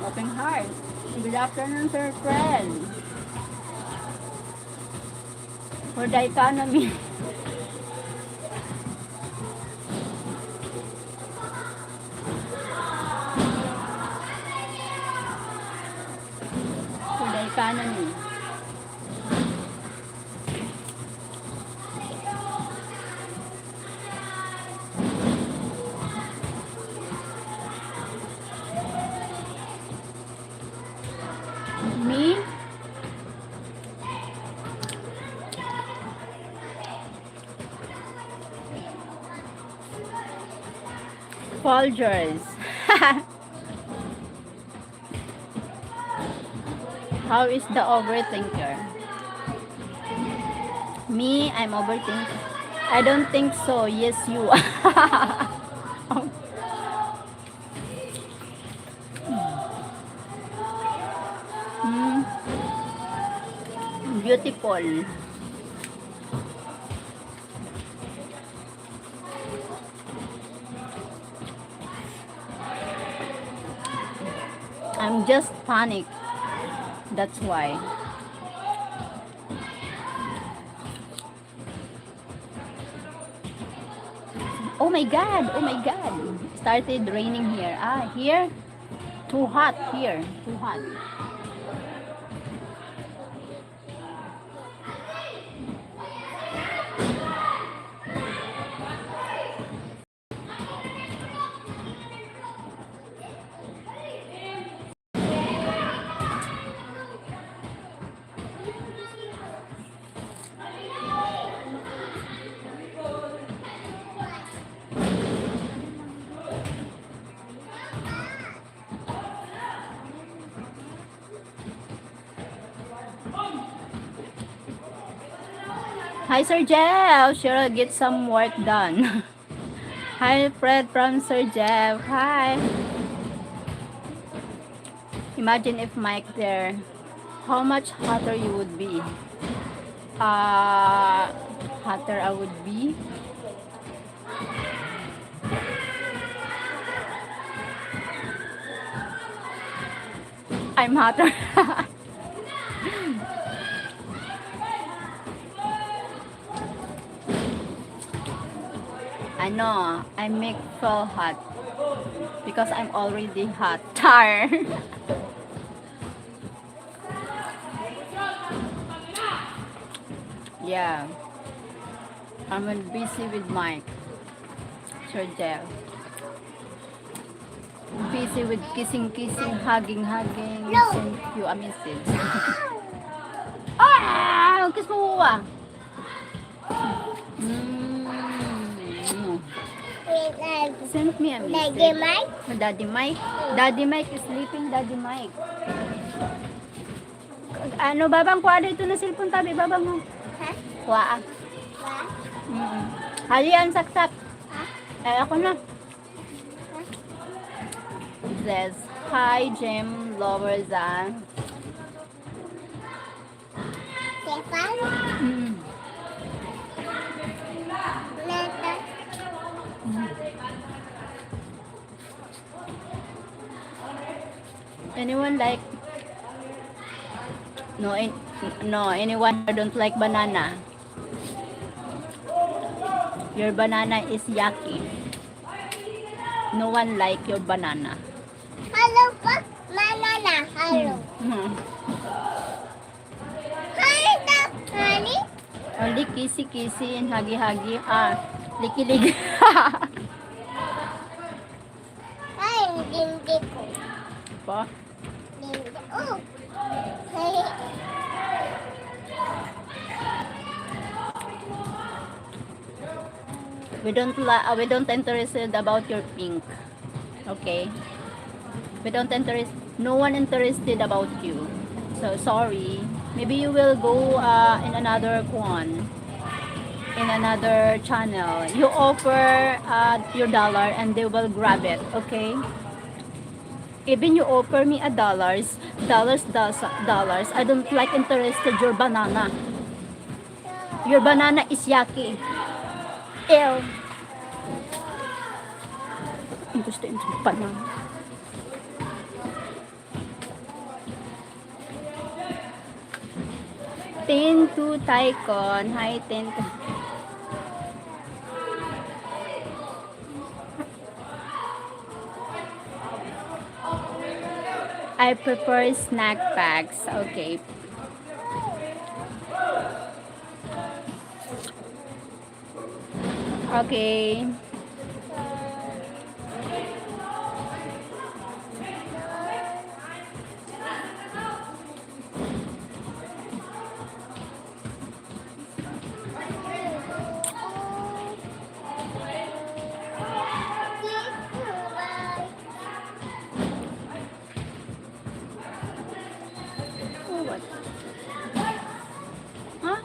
Open heart. Good afternoon, Sir Fred. For the economy. For the economy. Me? Folgers. How is the overthinker? Me, I'm overthinker. I don't think so. Yes, you are. Hmm, beautiful. I'm just panic. That's why. Oh my god. Oh my god. Started raining here. Ah, here. Too hot here. Too hot. Hi, Sir Jeff. Sheryl, get some work done. Hi, Fred from Sir Jeff. Hi. Imagine if Mike there, how much hotter you would be. Hotter I would be. I'm hotter. I know, I make feel hot because I'm already hot. Tar. Yeah. I'm busy with Mike. Sir Jeff. Busy with kissing, hugging. Send you a message. Ah! Kiss mo ah. Send me a message. Daddy Mike? Daddy Mike? Daddy Mike is sleeping, Daddy Mike. Ano, babang kuha dito na cellphone tabi, babang mo. Ha? Kuha. What? Halian, saksak. Ha? Ako na. Says, hi, Jim Loverzan. Stefan? Nata? Anyone like no anyone don't like banana? Your banana is yucky. No one like your banana. Hello po? Banana. Hello. Hi, honey. Only kissy and huggy. Liki. Hi, hindi ko. Po? Hindi. Oh. Hey. We don't interested about your pink. Okay? We don't interest. No one interested about you. So sorry. Maybe you will go in another one, in another channel. You offer your dollar and they will grab it. Okay. Even you offer me a dollars. I don't like interested your banana. Your banana is yucky. Ew. Ang gusto yung banana. Tin to Tycon. Hi, Tin. I prefer snack packs. Okay. Okay. Oh, what? Huh?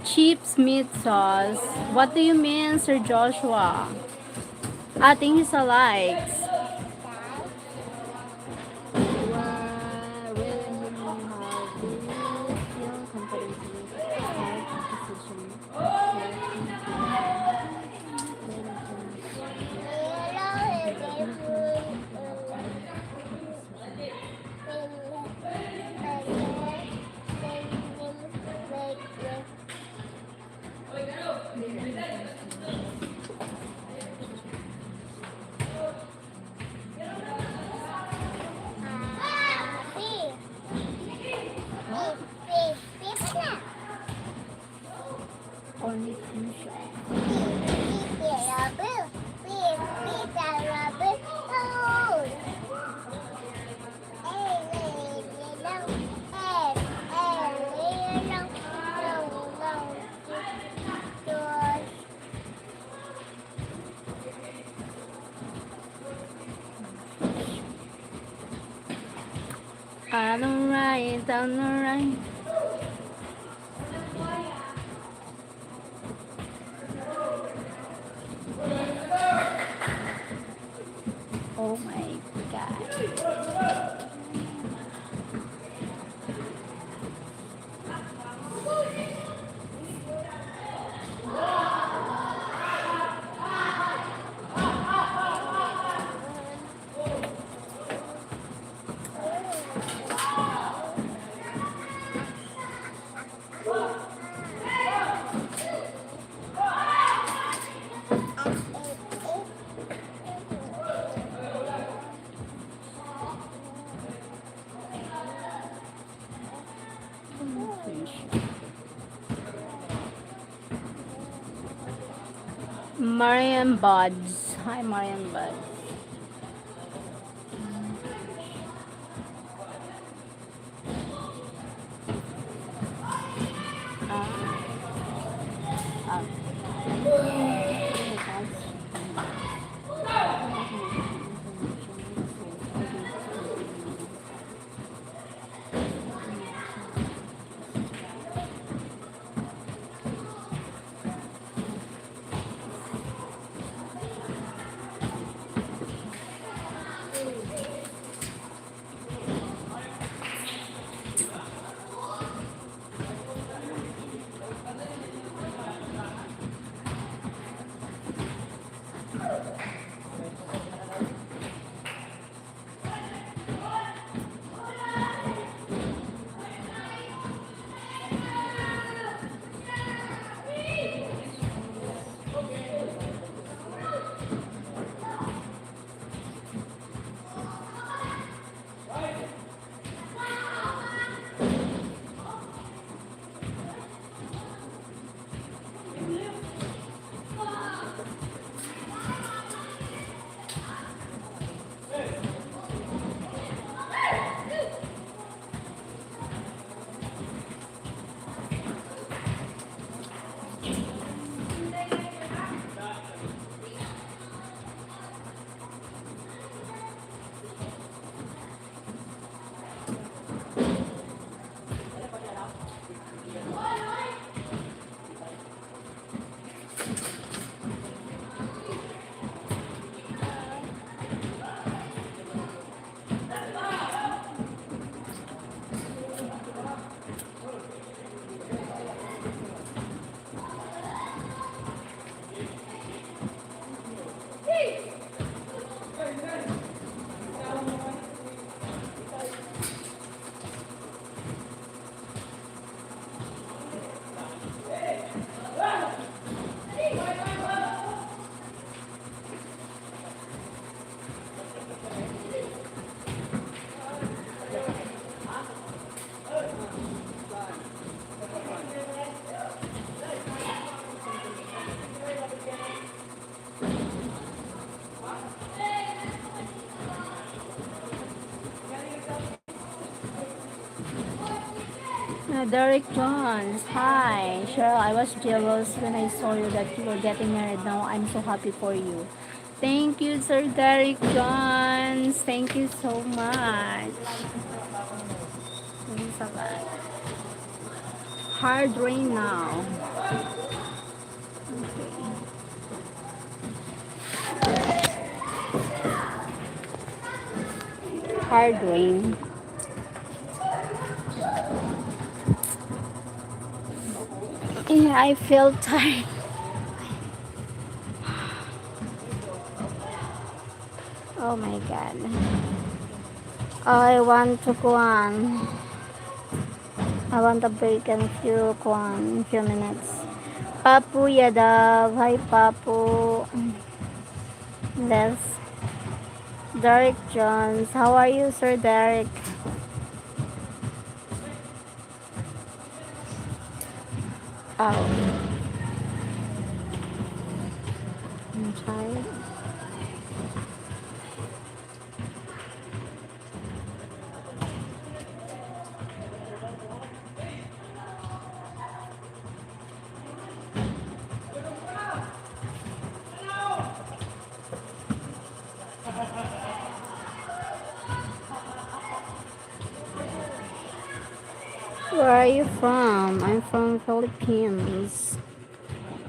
Chips meat sauce. What do you mean, Sir Joshua? I think he's a likes. Alright, alright. Oh my god. Mariam Buds. Hi, Mariam Buds. Derek Jones, hi. Cheryl, I was jealous when I saw you that you were getting married. Now I'm so happy for you. Thank you, Sir Derek Jones. Thank you so much. Thank you so much. Hard rain now. Hard rain. Yeah, I feel tired. Oh my god. I want to go on. I want a break in few minutes. Papu Yadav. Hi Papu. Yes. Derek Jones. How are you, Sir Derek? Oh, I'm tired. Where are you from? I'm from Philippines.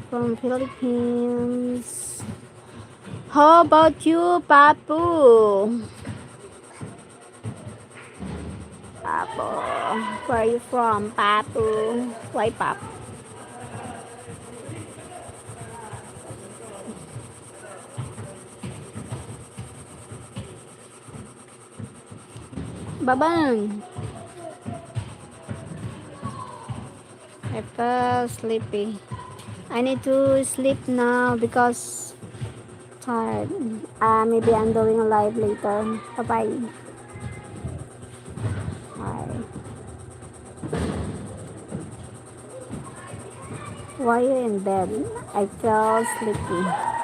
From Philippines. How about you, Papu? Papu. Where are you from, Papu? Why Papu? Babang. I feel sleepy. I need to sleep now because tired. Maybe I'm doing a live later. Bye bye. Bye. Why are you in bed? I feel sleepy.